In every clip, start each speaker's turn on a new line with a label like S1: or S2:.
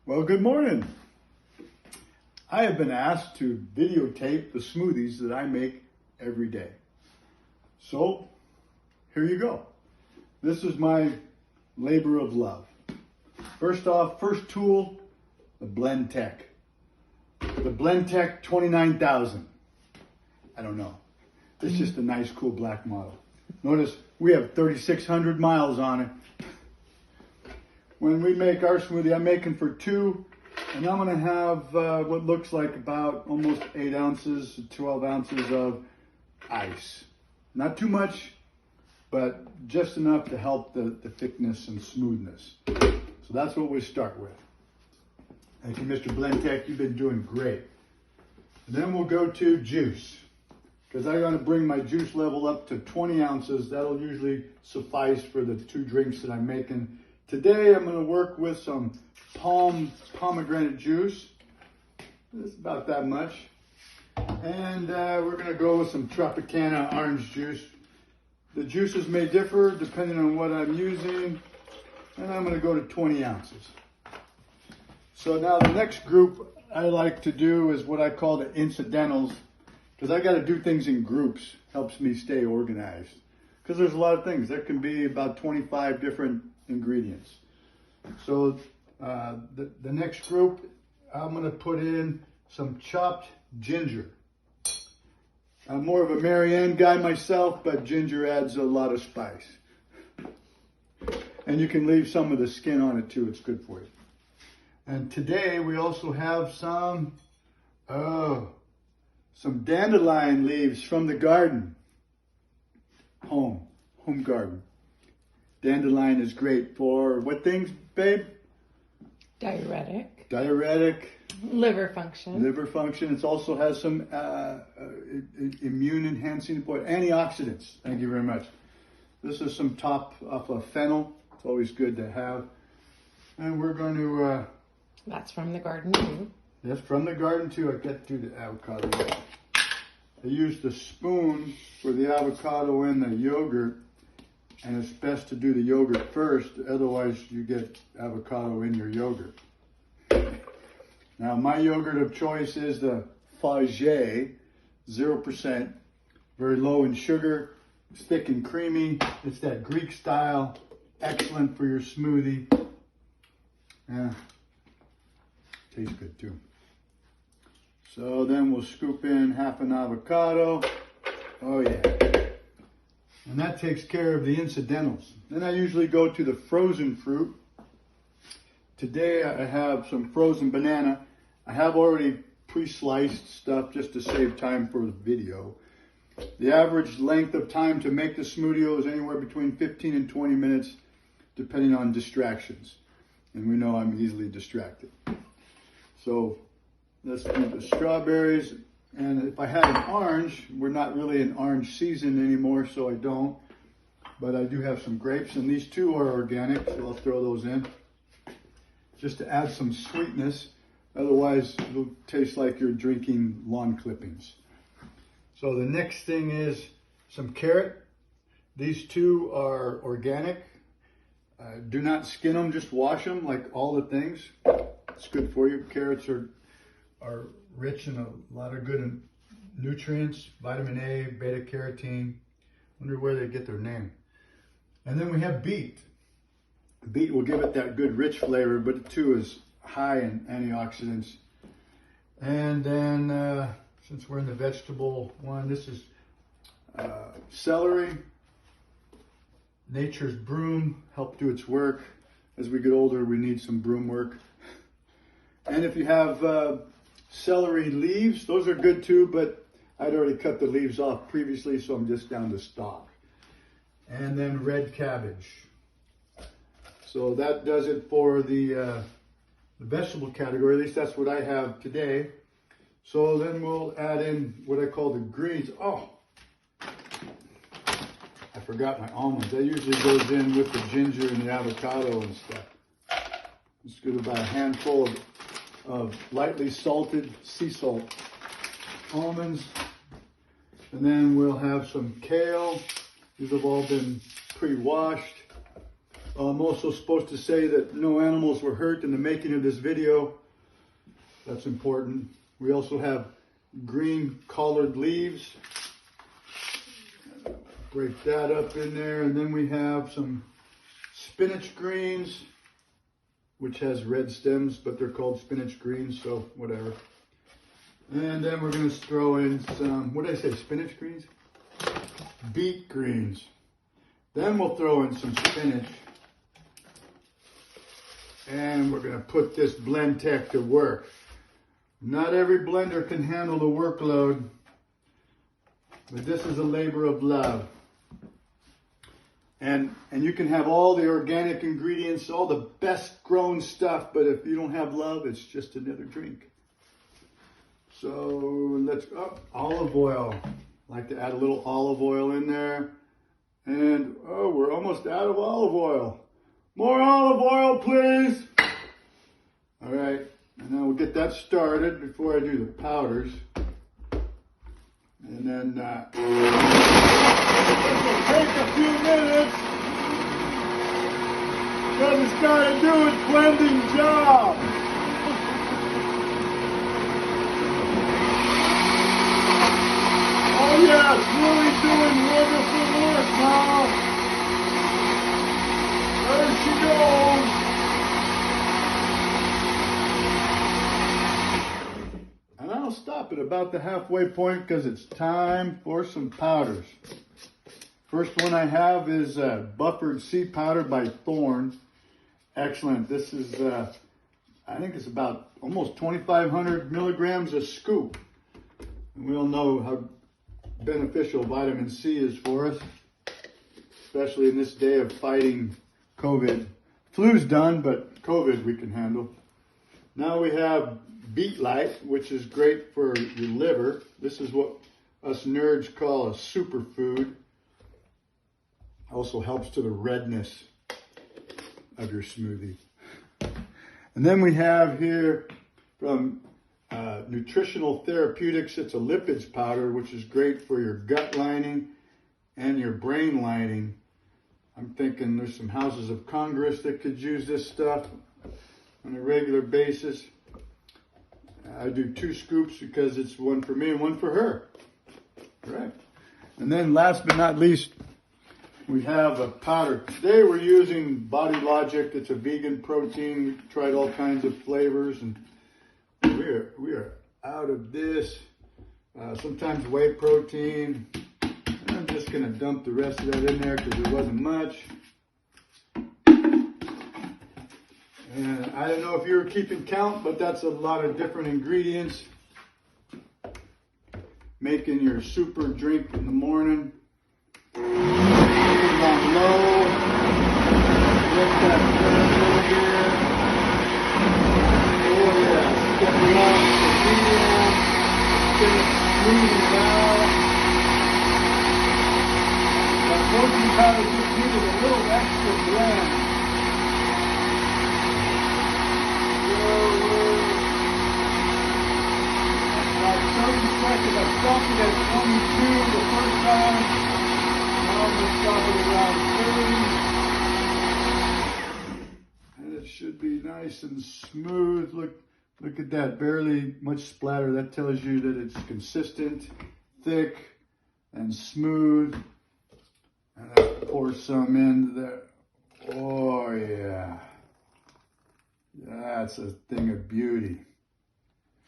S1: Well, good morning. I have been asked to videotape the smoothies that I make every day. So, here you go. This is my labor of love. First tool, the Blend Tech. The Blend Tech 29,000. I don't know. It's just a nice, cool black model. Notice we have 3,600 miles on it. When we make our smoothie, I'm making for two, and I'm gonna have what looks like about almost 8 ounces, 12 ounces of ice. Not too much, but just enough to help the thickness and smoothness. So that's what we start with. Thank you, Mr. Blendtech, you've been doing great. And then we'll go to juice, because I'm gonna bring my juice level up to 20 ounces. That'll usually suffice for the 2 drinks that I'm making. Today I'm going to work with some pomegranate juice. It's about that much. And we're going to go with some Tropicana orange juice. The juices may differ depending on what I'm using. And I'm going to go to 20 ounces. So now the next group I like to do is what I call the incidentals. Because I got to do things in groups. Helps me stay organized. Because there's a lot of things. There can be about 25 different ingredients. So the next group, I'm going to put in some chopped ginger. I'm more of a Marianne guy myself, but ginger adds a lot of spice. And you can leave some of the skin on it too. It's good for you. And today we also have some dandelion leaves from the garden. Home garden. Dandelion is great for what things, babe?
S2: Diuretic.
S1: Liver function. It also has some immune enhancing, antioxidants. Thank you very much. This is some top of a fennel. It's always good to have. And we're going to...
S2: That's from the garden too.
S1: That's from the garden too. I get to the avocado. I use the spoon for the avocado and the yogurt. And it's best to do the yogurt first, otherwise you get avocado in your yogurt. Now my yogurt of choice is the Fage, 0%, very low in sugar, it's thick and creamy. It's that Greek style, excellent for your smoothie. Yeah, tastes good too. So then we'll scoop in half an avocado. Oh yeah. And that takes care of the incidentals. Then I usually go to the frozen fruit. Today I have some frozen banana. I have already pre-sliced stuff just to save time for the video. The average length of time to make the smoothie is anywhere between 15 and 20 minutes, depending on distractions. And we know I'm easily distracted. So let's do the strawberries. And if I had an orange, we're not really in orange season anymore, so I don't. But I do have some grapes, and these two are organic, so I'll throw those in. Just to add some sweetness, otherwise it'll taste like you're drinking lawn clippings. So the next thing is some carrot. These two are organic. Do not skin them, just wash them like all the things. It's good for you. Carrots are rich in a lot of good nutrients, vitamin A, beta carotene. Wonder where they get their name. And then we have beet. Beet will give it that good rich flavor, but it too is high in antioxidants. And then, since we're in the vegetable one, this is celery. Nature's broom, help do its work. As we get older, we need some broom work. And if you have celery leaves, those are good too, but I'd already cut the leaves off previously, so I'm just down to stalk. And then red cabbage. So that does it for the vegetable category. At least that's what I have today. So then we'll add in what I call the greens. Oh, I forgot my almonds. That usually goes in with the ginger and the avocado and stuff. Just get about a handful of lightly salted sea salt almonds. And then we'll have some kale. These have all been pre-washed. I'm also supposed to say that no animals were hurt in the making of this video. That's important. We also have green collared leaves. Break that up in there. And then we have some spinach greens, which has red stems, but they're called spinach greens, so whatever. And then we're going to throw in some, what did I say, spinach greens? Beet greens. Then we'll throw in some spinach. And we're going to put this blend tech to work. Not every blender can handle the workload, but this is a labor of love. And you can have all the organic ingredients, all the best grown stuff, but if you don't have love, it's just another drink. So let's, olive oil. I like to add a little olive oil in there. And, we're almost out of olive oil. More olive oil, please. All right, and then we'll get that started before I do the powders. And then it'll take a few minutes because it's got to do its blending job. Oh yeah, it's really doing wonderful work now. There she goes. And I'll stop at about the halfway point because it's time for some powders. First one I have is Buffered Sea Powder by Thorn. Excellent. This is, I think it's about almost 2,500 milligrams a scoop. And we all know how beneficial vitamin C is for us, especially in this day of fighting COVID. Flu's done, but COVID we can handle. Now we have Beet Light, which is great for your liver. This is what us nerds call a superfood. Also helps to the redness of your smoothie. And then we have here from Nutritional Therapeutics, it's a lipids powder, which is great for your gut lining and your brain lining. I'm thinking there's some houses of Congress that could use this stuff on a regular basis. I do 2 scoops because it's one for me and one for her. Right. And then last but not least, we have a powder. Today we're using Body Logic. It's a vegan protein. We tried all kinds of flavors, and we are out of this. Sometimes whey protein. I'm just going to dump the rest of that in there because there wasn't much. And I don't know if you were keeping count, but that's a lot of different ingredients. Making your super drink in the morning. Put it on low. Let that burn a little bit. Oh yeah, stepping up the medium. Finish smoothing it out. That protein powder just needed a little extra blend. About 30 seconds, I stopped it at 22 the first time. Now I'm going to stop it around 30. And it should be nice and smooth. Look at that, barely much splatter. That tells you that it's consistent, thick, and smooth. And I pour some in there. Oh yeah. That's a thing of beauty.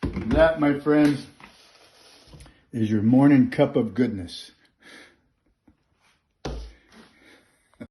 S1: And that, my friends, is your morning cup of goodness.